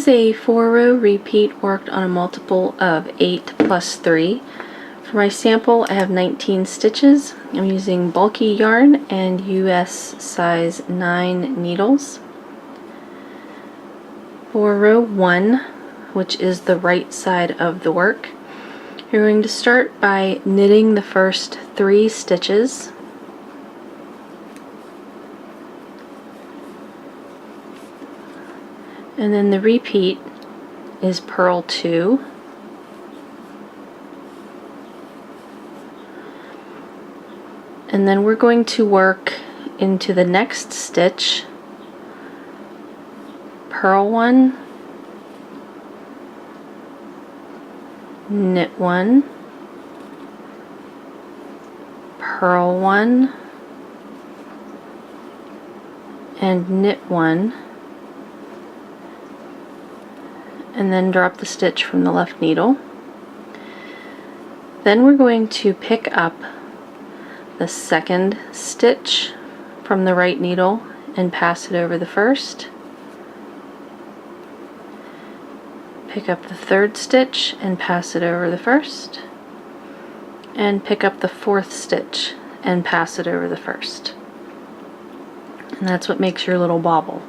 is a 4-row repeat worked on a multiple of 8 plus 3. For my sample, I have 19 stitches. I'm using bulky yarn and US size 9 needles. For row 1, which is the right side of the work, you're going to start by knitting the first 3 stitches. And then the repeat is purl 2. And then we're going to work into the next stitch, purl 1, knit 1, purl 1, and knit 1, and then drop the stitch from the left needle. Then we're going to pick up the second stitch from the right needle and pass it over the first. Pick up the third stitch and pass it over the first. And pick up the fourth stitch and pass it over the first. And that's what makes your little bobble.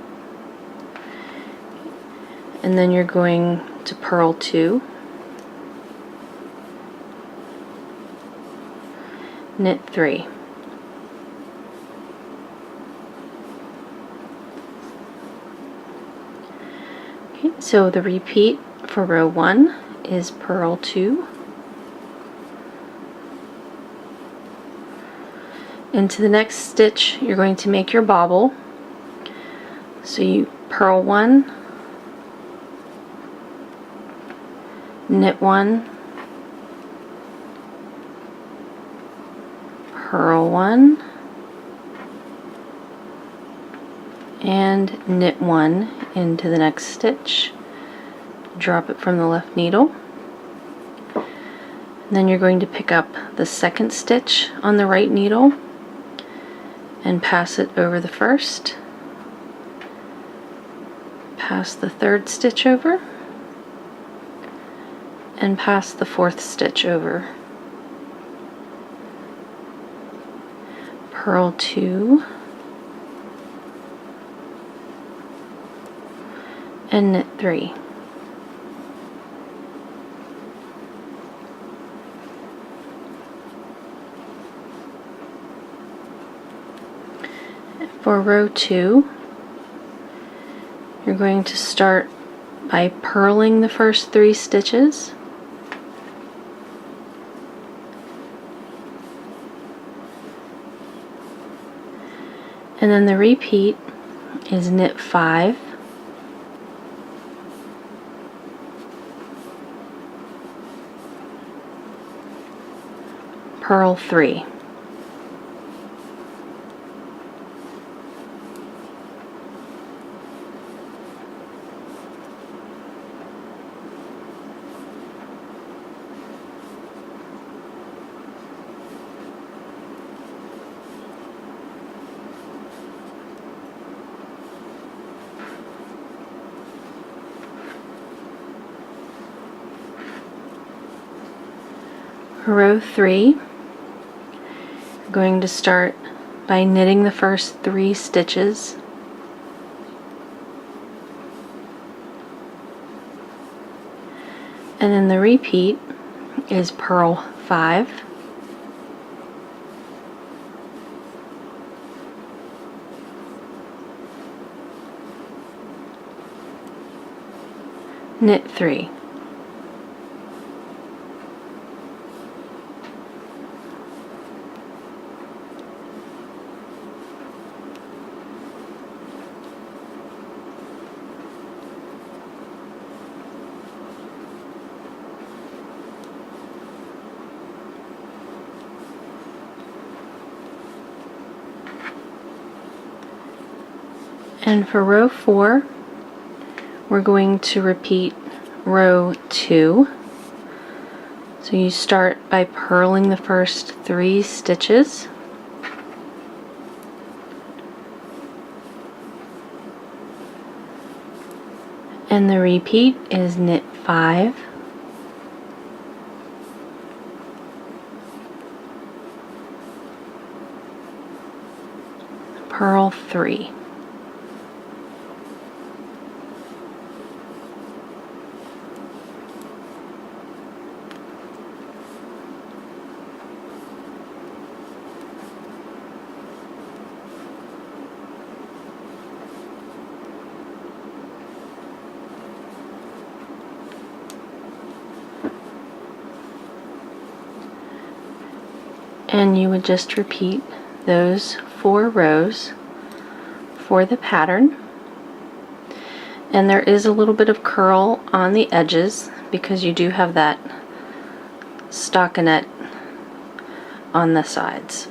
And then you're going to purl 2, knit 3. Okay, so the repeat for row 1 is purl 2, into the next stitch you're going to make your bobble. So you purl 1, knit 1, purl 1, and knit 1 into the next stitch. Drop it from the left needle. And then you're going to pick up the second stitch on the right needle and pass it over the first. Pass the third stitch over and pass the fourth stitch over. Purl 2 and knit 3. For row 2, you're going to start by purling the first 3 stitches. And then the repeat is knit 5, purl 3. Row 3, I'm going to start by knitting the first 3 stitches, and then the repeat is purl 5, knit 3. And for row 4, we're going to repeat row 2. So you start by purling the first 3 stitches, And the repeat is knit 5, purl 3. And you would just repeat those 4 rows for the pattern. And there is a little bit of curl on the edges because you do have that stockinette on the sides.